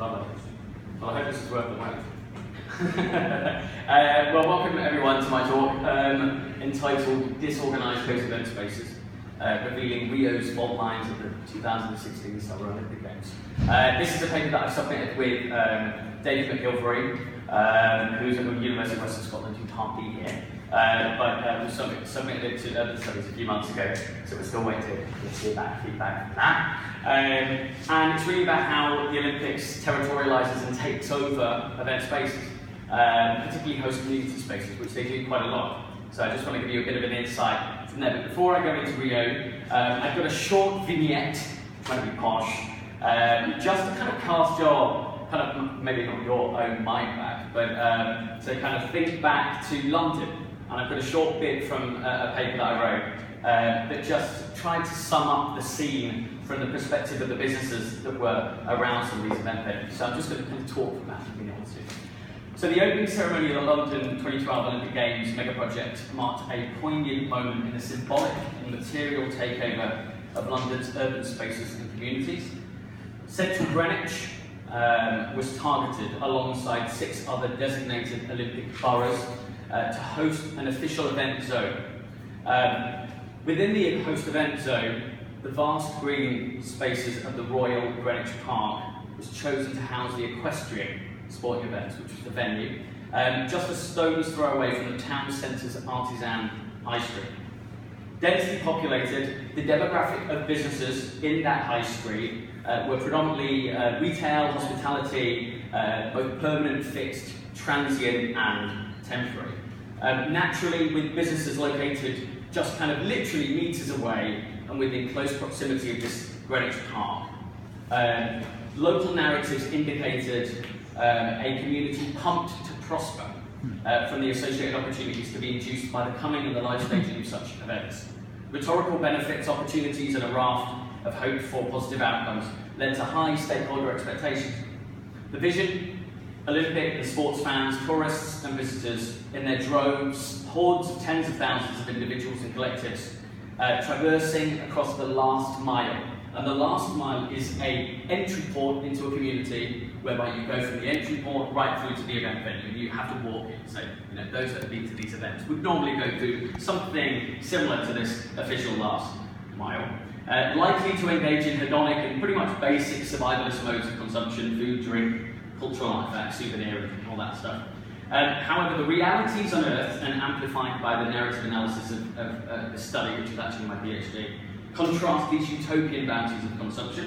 Love it. Well, I hope this is worth the wait. Well, welcome everyone to my talk entitled Disorganised Post-Event Spaces, revealing Rio's fault lines of the 2016 Summer Olympic Games. This is a paper that I've submitted with David McGilvery, who's at the University of Western Scotland, who can't be here. But we submitted it to Urban Studies a few months ago, so we're still waiting to hear back feedback from that. And it's really about how the Olympics territorialises and takes over event spaces, particularly host community spaces, which they do quite a lot. So I just want to give you a bit of an insight from there. But before I go into Rio, I've got a short vignette, trying to be posh, just to kind of cast your, kind of maybe not your own mind back, but to kind of think back to London. And I've got a short bit from a paper that I wrote that just tried to sum up the scene from the perspective of the businesses that were around some of these event venues. So I'm just going to kind of talk from that if we want to. So the opening ceremony of the London 2012 Olympic Games mega project marked a poignant moment in the symbolic and material takeover of London's urban spaces and communities. Central Greenwich was targeted alongside 6 other designated Olympic boroughs to host an official event zone. Within the host event zone, the vast green spaces of the Royal Greenwich Park was chosen to house the equestrian sporting events, which was the venue, just a stone's throw away from the town centre's artisan high street. Densely populated, the demographic of businesses in that high street were predominantly retail, hospitality, both permanent, fixed, transient and temporary. Naturally, with businesses located just kind of literally metres away and within close proximity of this Greenwich Park, local narratives indicated a community pumped to prosper from the associated opportunities to be induced by the coming and the live staging of such events. Rhetorical benefits, opportunities and a raft of hoped for positive outcomes led to high stakeholder expectations. The vision: Olympic and sports fans, tourists and visitors in their droves, hordes of tens of thousands of individuals and collectives traversing across the last mile. And the last mile is an entry port into a community whereby you go from the entry port right through to the event venue and you have to walk in. So, those that have been to these events would normally go through something similar to this official last mile. Likely to engage in hedonic and pretty much basic survivalist modes of consumption: food, drink, cultural artifacts, souvenir, and all that stuff. However, the realities unearthed and amplified by the narrative analysis of the study, which is actually my PhD, contrast these utopian bounties of consumption.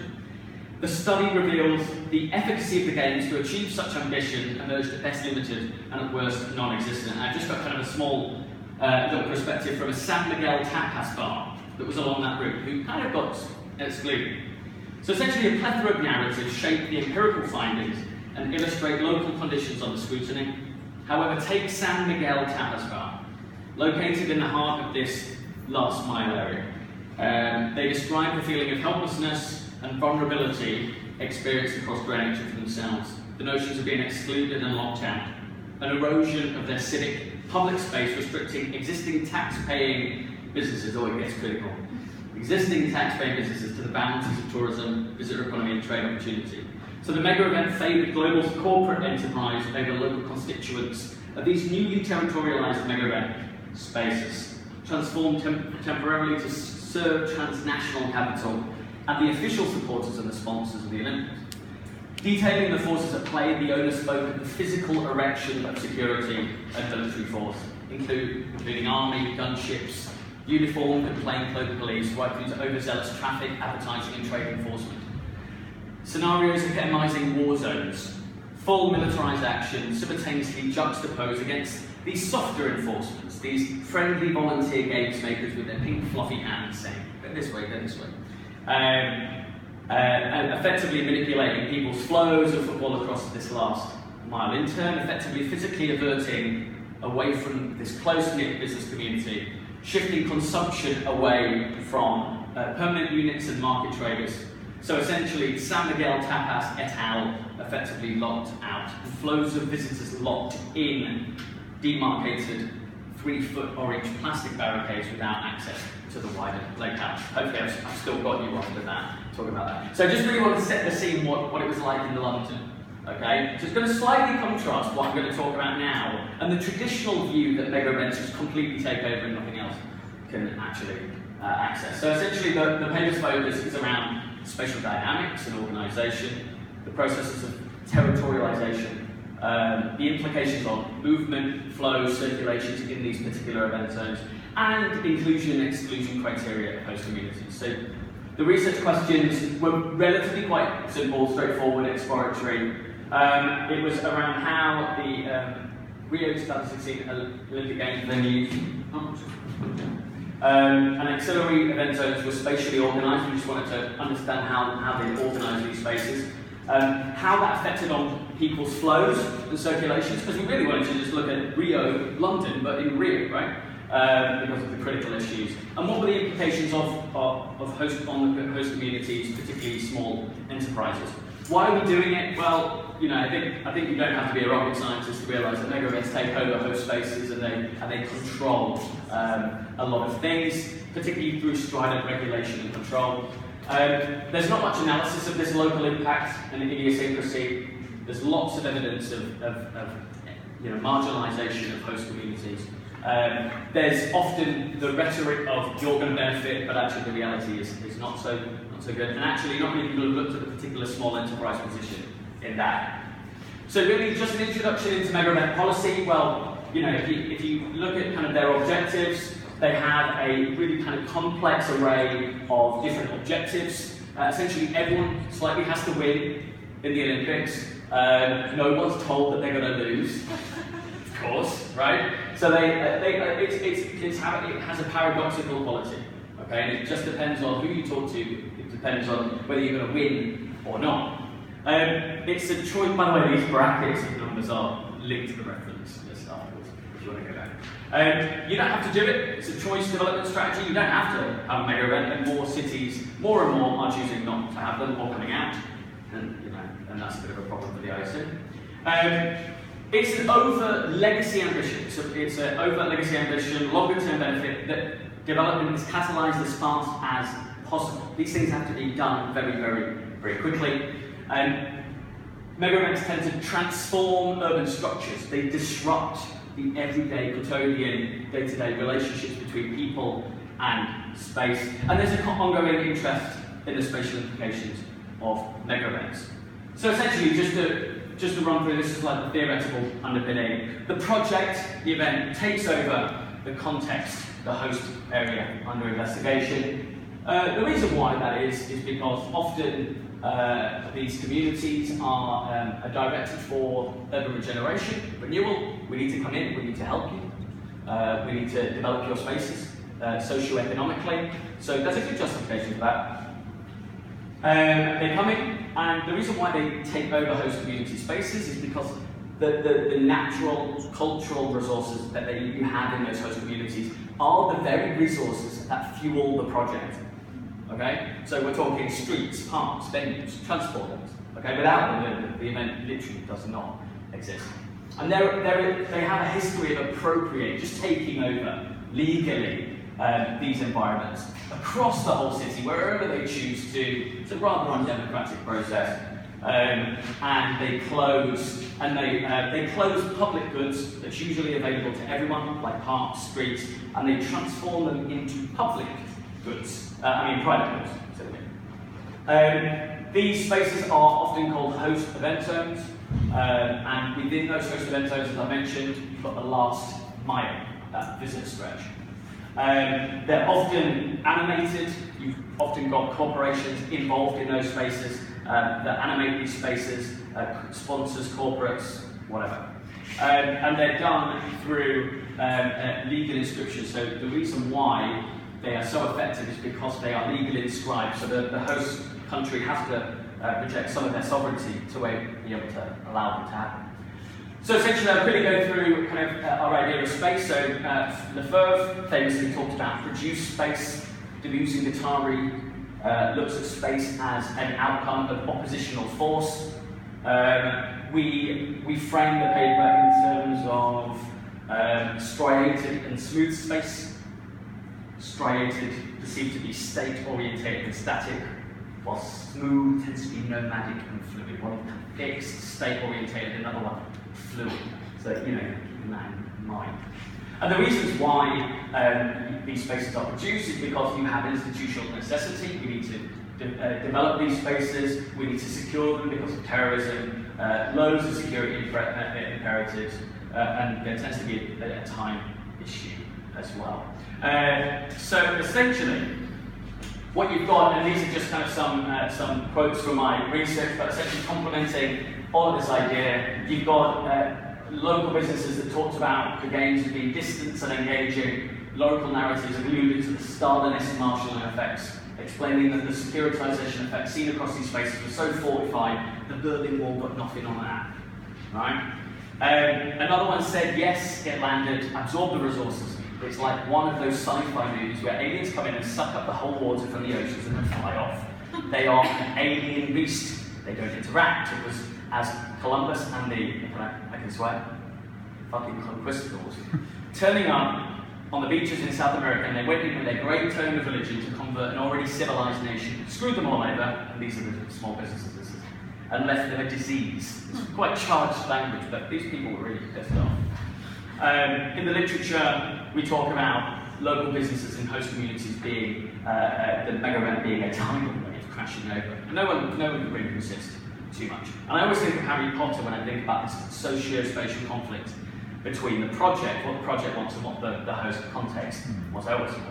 The study reveals the efficacy of the games to achieve such ambition emerged at best limited and at worst non-existent. I've just got kind of a small little perspective from a San Miguel tapas bar that was along that route, who kind of got excluded. So essentially a plethora of narratives shape the empirical findings and illustrate local conditions on the scrutiny. However, take San Miguel tapas bar, located in the heart of this last mile area. They describe the feeling of helplessness and vulnerability experienced across Greenwich for themselves, the notions of being excluded and locked out, an erosion of their civic public space restricting existing tax-paying businesses, it gets critical, existing tax-paying businesses to the boundaries of tourism, visitor economy and trade opportunity. So the mega event favoured global corporate enterprise over local constituents of these newly territorialised mega event spaces, transformed temporarily to serve transnational capital and the official supporters and the sponsors of the Olympics. Detailing the forces at play, the owner spoke of the physical erection of security and military force, including army, gunships, uniformed and plainclothes police, right through to overzealous traffic, advertising and trade enforcement. Scenarios epitomizing war zones, full militarised action simultaneously juxtaposed against these softer enforcements, these friendly volunteer games makers with their pink fluffy hands saying, go this way, effectively manipulating people's flows of football across this last mile, in turn effectively physically averting away from this close-knit business community, shifting consumption away from permanent units and market traders. So essentially, San Miguel tapas et al. Effectively locked out, and flows of visitors locked in demarcated 3-foot orange plastic barricades without access to the wider locale. Hopefully I've still got you after that, talking about that. So I just really want to set the scene what it was like in London. Okay, so it's going to slightly contrast what I'm going to talk about now and the traditional view that mega events just completely take over and nothing else can actually access. So essentially the paper's focus is around spatial dynamics and organisation, the processes of territorialisation, the implications on movement, flow, circulations in these particular event zones, and inclusion and exclusion criteria of host communities. So the research questions were relatively quite simple, straightforward, exploratory. It was around how the Rio 2016 Olympic Games venues and ancillary event zones were spatially organised. We just wanted to understand how they organised these spaces, how that affected on people's flows and circulations, because we really wanted to just look at Rio, London, but in Rio, right? Because of the critical issues, and what were the implications on the host communities, particularly small enterprises. Why are we doing it? Well, you know, I think you don't have to be a rocket scientist to realise that mega events take over host spaces and they control a lot of things, particularly through striated regulation and control. There's not much analysis of this local impact and idiosyncrasy. There's lots of evidence of marginalisation of host communities. There's often the rhetoric of you're going to benefit, but actually the reality is not so good. And actually, not many people have looked at the particular small enterprise position in that. So really, just an introduction into mega event policy. Well, you know, if you look at kind of their objectives, they have a really kind of complex array of different objectives. Essentially, everyone slightly has to win in the Olympics. No one's told that they're going to lose. Of course, right? So it has a paradoxical quality, okay? And it just depends on who you talk to. It depends on whether you're going to win or not. It's a choice. By the way, these brackets and numbers are linked to the reference list afterwards, if you want to go down. You don't have to do it. It's a choice development strategy. You don't have to have a mega event, and more cities, more and more, are choosing not to have them or coming out, and that's a bit of a problem for the IC. It's an over legacy ambition. So it's an over legacy ambition, longer term benefit that development is catalysed as fast as possible. These things have to be done very, very, very quickly. Mega events tend to transform urban structures. They disrupt the everyday quotidian day-to-day relationships between people and space. And there's an ongoing interest in the spatial implications of mega events. So essentially, just to run through, this is like the theoretical underpinning. The project, the event, takes over the context, the host area under investigation. The reason why that is because often these communities are directed for urban regeneration, renewal. We need to come in, we need to help you. We need to develop your spaces socio-economically. So there's a good justification for that. They come in, and the reason why they take over host community spaces is because the natural cultural resources that you have in those host communities are the very resources that fuel the project. Okay, so we're talking streets, parks, venues, transport links. Okay, without them, the event literally does not exist. And they have a history of just taking over legally these environments across the whole city, wherever they choose to. It's a rather undemocratic process, and they close public goods that's usually available to everyone, like parks, streets, and they transform them into public goods. Private goods. These spaces are often called host event zones, and within those host event zones, as I mentioned, you've got the last mile, that visitor stretch. They're often animated. You've often got corporations involved in those spaces that animate these spaces, sponsors, corporates, whatever. And they're done through legal inscriptions. So the reason why they are so effective is because they are legally inscribed. So the host country has to reject some of their sovereignty to be able to allow them to happen. So essentially, I'll quickly go through kind of our idea of space. So Lefebvre famously talked about produced space. Deleuze and Guattari looks at space as an outcome of oppositional force. We frame the paper in terms of striated and smooth space. Striated perceived to be state-orientated and static, while smooth tends to be nomadic and fluid, one fixed state-orientated, another one fluid. So, you know, keeping that in mind. And the reasons why these spaces are produced is because you have institutional necessity. We need to develop these spaces. We need to secure them because of terrorism, loads of security imperatives, and there tends to be a time issue as well. So essentially, what you've got, and these are just kind of some quotes from my research, but essentially complementing all of this idea, you've got local businesses that talked about the games as being distant and engaging, local narratives alluded to the Stalinist and marshalling effects, explaining that the securitization effects seen across these spaces were so fortified, the Berlin Wall got nothing on that, right? Another one said, yes, it landed, absorbed the resources. It's like one of those sci-fi movies where aliens come in and suck up the whole water from the oceans and then fly off. They are an alien beast. They don't interact. It was as Columbus and I can swear, fucking conquistadors, turning up on the beaches in South America, and they went in with their great tone of religion to convert an already civilized nation, screwed them all over, and these are the small businesses, and left them a disease. It's quite charged language, but these people were really pissed off. In the literature, we talk about local businesses and host communities being, the mega event being a tidal wave crashing over. No one can really resist too much. And I always think of Harry Potter when I think about this socio-spatial conflict between the project, what the project wants, and what the host context was. I always think.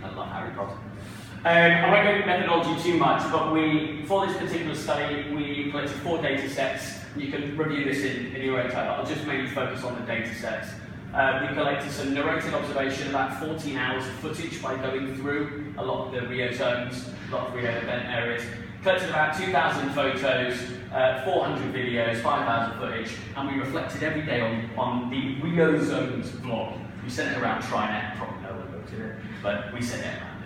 I love Harry Potter. I won't go into methodology too much, but for this particular study, we collected 4 data sets. You can review this in your own time, but I'll just mainly focus on the data sets. We collected some narrated observation, about 14 hours of footage by going through a lot of the Rio zones, a lot of Rio event areas. Collected about 2,000 photos, 400 videos, 5 hours of footage, and we reflected every day on the Rio zones vlog. We sent it around TriNet, probably no one looked at it, but we sent it around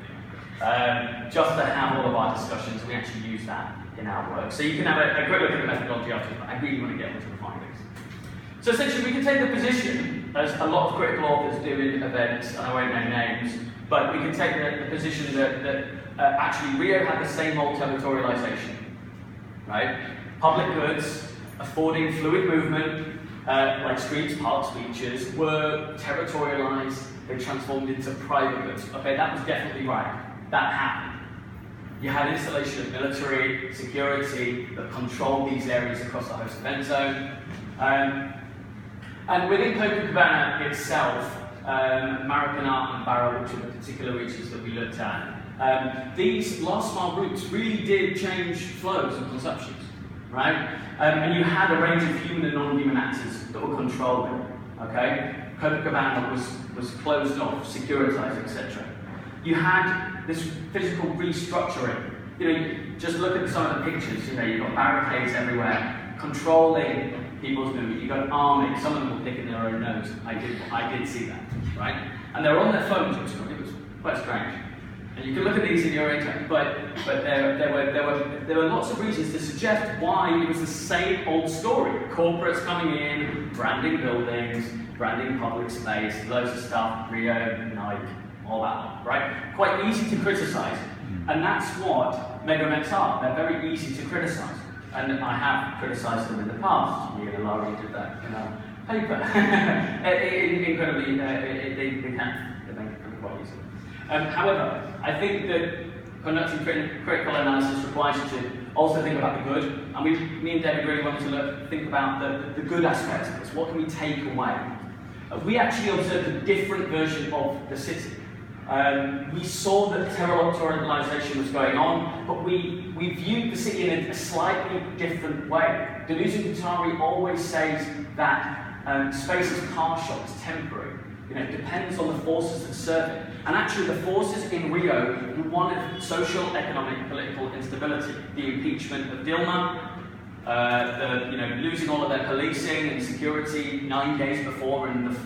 anyway. Just to have all of our discussions, we actually use that in our work. So you can have a quick look at the methodology afterwards, but I really want to get into the findings. So essentially we can take the position, as a lot of critical authors do in events, and I won't name names, but we can take the position that actually Rio had the same old territorialisation, right? Public goods, affording fluid movement, like streets, parks, beaches, were territorialised, they transformed into private goods. Okay, that was definitely right. That happened. You had installation of military security that controlled these areas across the host event zone. And within Copacabana itself, Maracanã and Barra, which are the particular regions that we looked at, these last mile routes really did change flows and consumptions, right? And you had a range of human and non-human actors that were controlling, okay? Copacabana was closed off, securitized, etc. You had this physical restructuring. You know, just look at some of the pictures. You know, you've got barricades everywhere, controlling people's movement. You've got an army. Some of them were picking their own nose. I did see that, right? And they were on their phones, which it was quite strange. And you can look at these in your own time, but there were lots of reasons to suggest why it was the same old story. Corporates coming in, branding buildings, branding public space, loads of stuff, Rio, Nike, all that, right? Quite easy to criticize. And that's what mega events are. They're very easy to criticize. And I have criticized them in the past. Me and Larry did that in our paper. Incredibly, they make it quite easy. However, I think that conducting critical analysis requires you to also think about the good. And me and David really wanted to think about the good aspects of this. What can we take away? We actually observed a different version of the city. We saw that territorialisation was going on, but we viewed the city in a slightly different way. Deleuze-Guattari always says that space is partial, it's temporary. You know, it depends on the forces that serve it. And actually the forces in Rio were one of social, economic, political instability. The impeachment of Dilma, losing all of their policing and security 9 days before, and the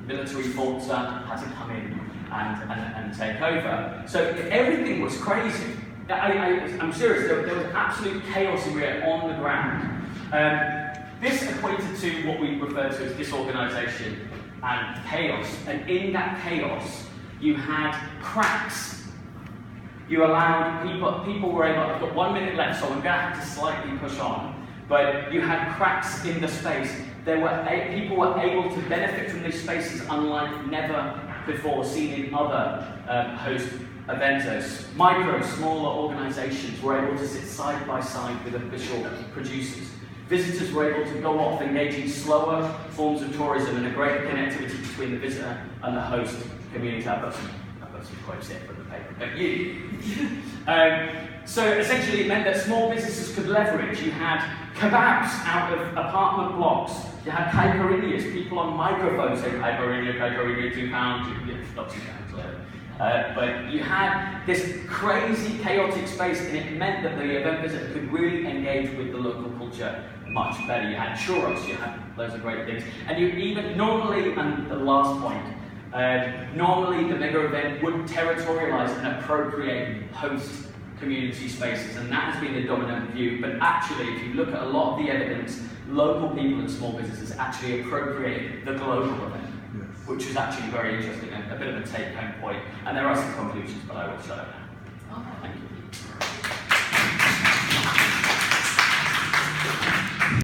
military forza had to come in and take over. So everything was crazy. I'm serious, there was absolute chaos in Rio on the ground. This equated to what we refer to as disorganisation and chaos. And in that chaos, you had cracks. You allowed people were able, I've got 1 minute left, so I'm going to have to slightly push on. but you had cracks in the space. People were able to benefit from these spaces unlike never before seen in other host eventos. Smaller organisations were able to sit side by side with official producers. Visitors were able to go off, engaging slower forms of tourism and a greater connectivity between the visitor and the host community. I've got some quotes here from the paper, but so essentially it meant that small businesses could leverage. You had kebabs out of apartment blocks. You had caipirinhas, people on microphones saying caipirinha, £2, not £2 later. But you had this crazy, chaotic space, and it meant that the event visitor could really engage with the local culture much better. You had churros, you had loads of great things. And you even, normally, and the last point, normally the mega event would territorialise and appropriate host community spaces, and that has been the dominant view. But actually, if you look at a lot of the evidence, local people and small businesses actually appropriate the global event. Yes. Which is actually very interesting, a bit of a take-home point. And there are some conclusions, but I will show it now. Thank you.